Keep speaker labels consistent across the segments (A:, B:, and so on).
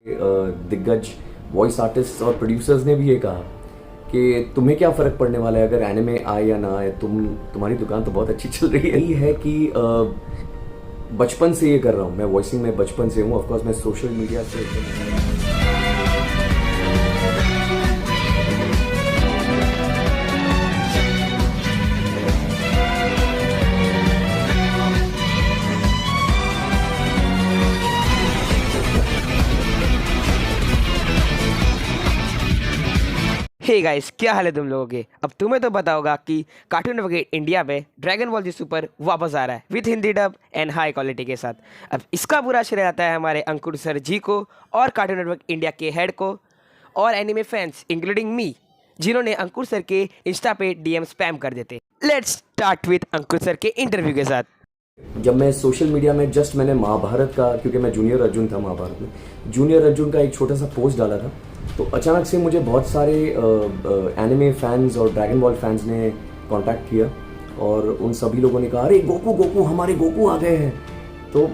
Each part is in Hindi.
A: दिग्गज वॉइस आर्टिस्ट और प्रोड्यूसर्स ने भी ये कहा कि तुम्हें क्या फ़र्क पड़ने वाला है अगर एनिमे आए या ना आए, तुम्हारी दुकान तो बहुत अच्छी चल रही है। यही है कि बचपन से ये कर रहा हूँ मैं, वॉइसिंग में बचपन से हूँ। ऑफकोर्स मैं सोशल मीडिया से
B: हे गाइस, क्या हाल है तुम लोगों के। अब तुम्हें तो पता होगा कि कार्टून नेटवर्क इंडिया में ड्रैगन बॉल जी सुपर वापस आ रहा है with Hindi dub and high quality के साथ। अब इसका पूरा श्रेय आता है हमारे अंकुर सर जी को और कार्टून नेटवर्क इंडिया के हेड को और एनिमे फैंस इंक्लूडिंग मी, जिन्होंने अंकुर सर के इंस्टा पे डीएम स्पैम कर देते। Let's start with Ankur sir के इंटरव्यू के साथ।
A: जब मैं सोशल मीडिया में मैंने महाभारत का, क्योंकि मैं जूनियर अर्जुन था महाभारत में, जूनियर अर्जुन का एक छोटा सा पोस्ट डाला था, तो अचानक से मुझे बहुत सारे एनिमे फैंस और ड्रैगन बॉल फैंस ने कांटेक्ट किया और उन सभी लोगों ने कहा अरे गोकू गोकू, हमारे गोकू आ गए हैं। तो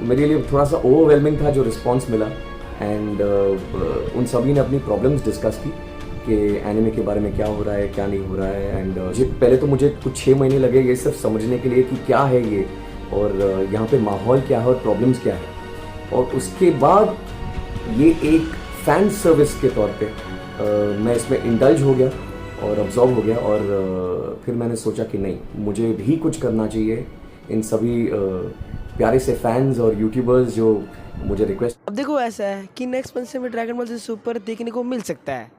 A: मेरे लिए थोड़ा सा ओवरवेलमिंग था जो रिस्पांस मिला। एंड उन सभी ने अपनी प्रॉब्लम्स डिस्कस की कि एनिमे के बारे में क्या हो रहा है, क्या नहीं हो रहा है। एंड पहले तो मुझे कुछ 6 महीने लगे ये सिर्फ समझने के लिए कि क्या है ये और यहाँ पे माहौल क्या है और प्रॉब्लम्स क्या है। और उसके बाद ये एक फैन सर्विस के तौर पे मैं इसमें इंडल्ज हो गया और अब्जॉर्व हो गया। और फिर मैंने सोचा कि नहीं, मुझे भी कुछ करना चाहिए इन सभी प्यारे से फैंस और यूट्यूबर्स जो मुझे रिक्वेस्ट।
B: अब देखो, ऐसा है कि नेक्स्ट मंथ से मैं ड्रैगन बॉल जी सुपर देखने को मिल सकता है।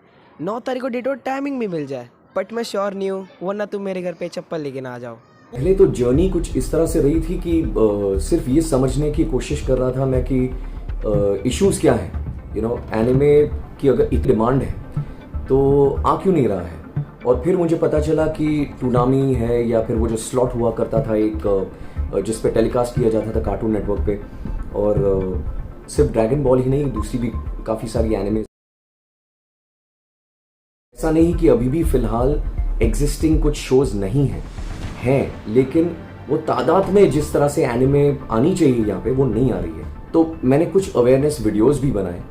B: 9 तारीख को डेट और टाइमिंग भी मिल जाए, बट मैं श्योर नहीं हूँ, वरना तुम मेरे घर पे चप्पल लेके ना आ जाओ।
A: पहले तो जर्नी कुछ इस तरह से रही थी कि सिर्फ ये समझने की कोशिश कर रहा था मैं कि इश्यूज क्या हैं। एनिमे की अगर इतनी डिमांड है तो आ क्यों नहीं रहा है। और फिर मुझे पता चला कि टूनामी है या फिर वो जो स्लॉट हुआ करता था एक जिस पे टेलीकास्ट किया जाता था कार्टून नेटवर्क पे, और सिर्फ ड्रैगन बॉल ही नहीं, दूसरी भी काफ़ी सारी एनिमे। ऐसा नहीं कि अभी भी फिलहाल एग्जिस्टिंग कुछ शोज नहीं हैं, लेकिन वो तादाद में जिस तरह से एनिमे आनी चाहिए यहाँ पे वो नहीं आ रही है। तो मैंने कुछ अवेयरनेस वीडियोस भी बनाए,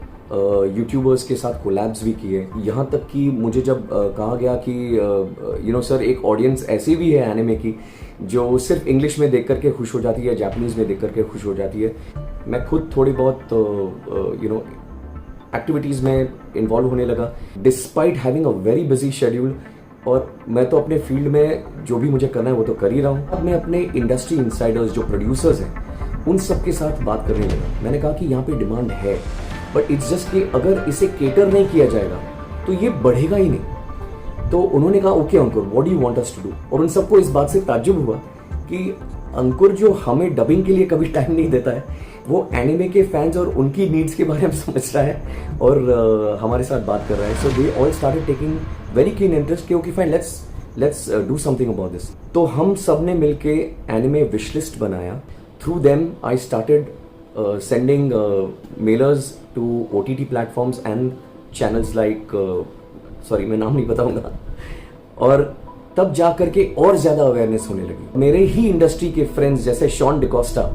A: यूट्यूबर्स के साथ कोलैब्स भी किए। यहाँ तक कि मुझे जब कहा गया कि सर एक ऑडियंस ऐसी भी है एनिमे की जो सिर्फ इंग्लिश में देख करके खुश हो जाती है, जापानीज़ में देख करके खुश हो जाती है। मैं खुद थोड़ी बहुत एक्टिविटीज़ में इन्वॉल्व होने लगा despite having a very busy schedule. और मैं तो अपने फील्ड में जो भी मुझे करना है वो तो कर ही रहा हूँ। अब मैं अपने इंडस्ट्री इंसाइडर्स जो प्रोड्यूसर्स हैं उन सब के साथ बात करने लगा। मैंने कहा कि यहाँ पे डिमांड है, बट इट्स जस्ट कि अगर इसे केटर नहीं किया जाएगा तो ये बढ़ेगा ही नहीं। तो उन्होंने कहा okay Ankur, what do you want us to do. और उन सबको इस बात से ताज्जुब हुआ कि अंकुर जो हमें डबिंग के लिए कभी टाइम नहीं देता है, वो एनिमे के फैंस और उनकी नीड्स के बारे में समझ रहा है और हमारे साथ बात कर रहा है। So they all started taking very keen interest कि okay fine, let's do something about this. तो हम सब ने मिलके एनिमे विश लिस्ट बनाया। Through them I started sending mailers to OTT platforms and channels like sorry मैं नाम नहीं बताऊंगा। और तब जा करके और ज़्यादा अवेयरनेस होने लगी। मेरे ही इंडस्ट्री के फ्रेंड्स जैसे शॉन डिकोस्टा,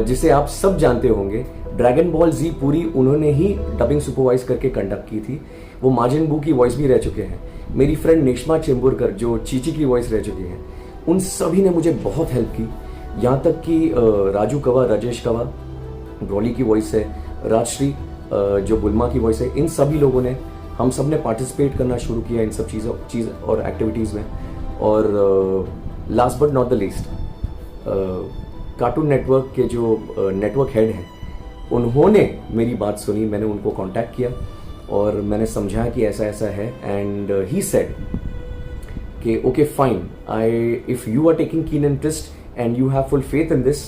A: जिसे आप सब जानते होंगे, ड्रैगन बॉल जी पूरी उन्होंने ही डबिंग सुपरवाइज करके कंडक्ट की थी। वो माजिन बू की वॉइस भी रह चुके हैं। मेरी फ्रेंड नेश्मा चेंबुरकर जो चीची की वॉइस रह चुकी हैं, उन सभी ने मुझे बहुत हेल्प की। यहाँ तक कि राजू कवा, राजेश कवा ब्रॉली की वॉइस है, राजश्री जो बुल्मा की वॉइस है, इन सभी लोगों ने, हम सब ने पार्टिसिपेट करना शुरू किया इन सब चीज़ और एक्टिविटीज़ में। और last but not the least, cartoon network के जो नेटवर्क हेड हैं उन्होंने मेरी बात सुनी। मैंने उनको कांटेक्ट किया और मैंने समझाया कि ऐसा ऐसा है। एंड ही सेड कि okay fine, if you are taking keen interest and you have full faith in this,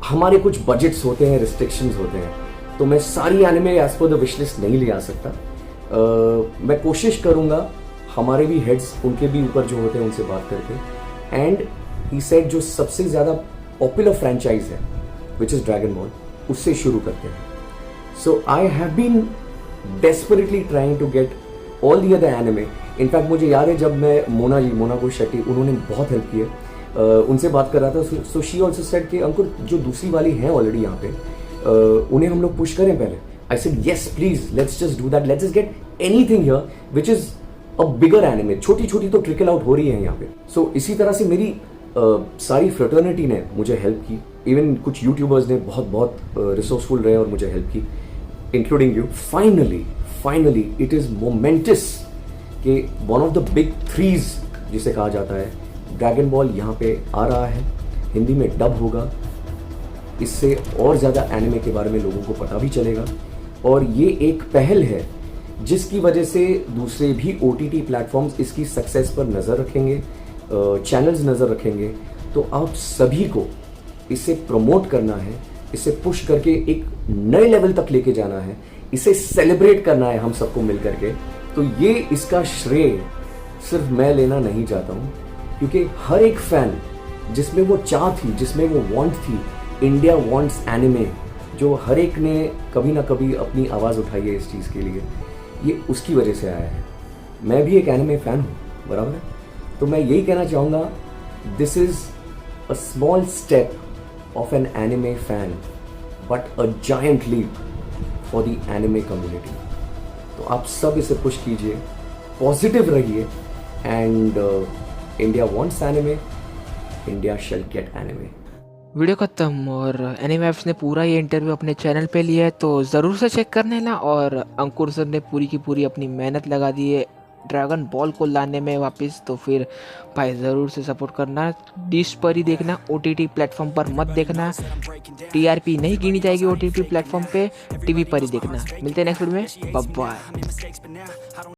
A: हमारे कुछ बजट्स होते हैं, रिस्ट्रिक्शंस होते हैं, तो मैं सारी anime as per the wish list नहीं ले आ सकता। मैं कोशिश करूंगा हमारे भी हेड्स, उनके भी ऊपर जो होते हैं उनसे बात करके। एंड ही सेड जो सबसे ज़्यादा पॉपुलर फ्रेंचाइज है विच इज़ ड्रैगन बॉल, उससे शुरू करते हैं। So I have been desperately trying to get all the other anime. In fact मुझे याद है जब मैं मोना को शेट्टी, उन्होंने बहुत हेल्प की है, उनसे बात कर रहा था। सो शी ऑल्सो सेड कि अंकुर जो दूसरी वाली हैं ऑलरेडी यहाँ पे, उन्हें हम लोग पुश करें पहले. I said yes please, let's just do that, let's just get anything here which is a bigger anime. छोटी छोटी तो ट्रिकल आउट हो रही है यहाँ पे. सो इसी तरह से मेरी सारी फ्रेटर्निटी ने मुझे हेल्प की. इवन कुछ यूट्यूबर्स ने बहुत बहुत रिसोर्सफुल रहे और मुझे हेल्प की, including you. Finally it is momentous कि one of the big threes जिसे कहा जाता है, ड्रैगन बॉल यहाँ पे आ रहा है. हिंदी में डब होगा. इससे और ज़्यादा एनिमे के बारे में लोगों को पता भी चलेगा. और ये एक पहल है जिसकी वजह से दूसरे भी OTT प्लेटफॉर्म्स इसकी सक्सेस पर नज़र रखेंगे, चैनल्स नज़र रखेंगे. तो आप सभी को इसे प्रमोट करना है, इसे पुश करके एक नए लेवल तक लेके जाना है, इसे सेलिब्रेट करना है हम सबको मिल करके. तो ये इसका श्रेय सिर्फ मैं लेना नहीं चाहता हूँ, क्योंकि हर एक फैन जिसमें वो चाह थी, जिसमें वो वांट थी, इंडिया वांट्स एनिमे, जो हर एक ने कभी ना कभी अपनी आवाज़ उठाई है इस चीज़ के लिए, ये उसकी वजह से आया है. मैं भी एक एनिमे फ़ैन हूँ, बराबर है. तो मैं यही कहना चाहूँगा, this is a small step of an anime fan but a giant leap for the anime community. तो आप सब इसे पुश कीजिए, पॉजिटिव रहिए, and India wants anime, India shall get anime.
C: Video खत्म. और एनिमे एप्स ने पूरा ये इंटरव्यू अपने चैनल पे लिया है, तो ज़रूर से चेक करने ना. और अंकुर सर ने पूरी की पूरी अपनी मेहनत लगा दी है ड्रैगन बॉल को लाने में वापस. तो फिर भाई ज़रूर से सपोर्ट करना. डिश पर ही देखना, OTT प्लेटफॉर्म पर मत देखना. TRP नहीं गिनी जाएगी OTT प्लेटफॉर्म पे, TV पर ही देखना. मिलते हैं नेक्स्ट वीडियो में. Bye bye.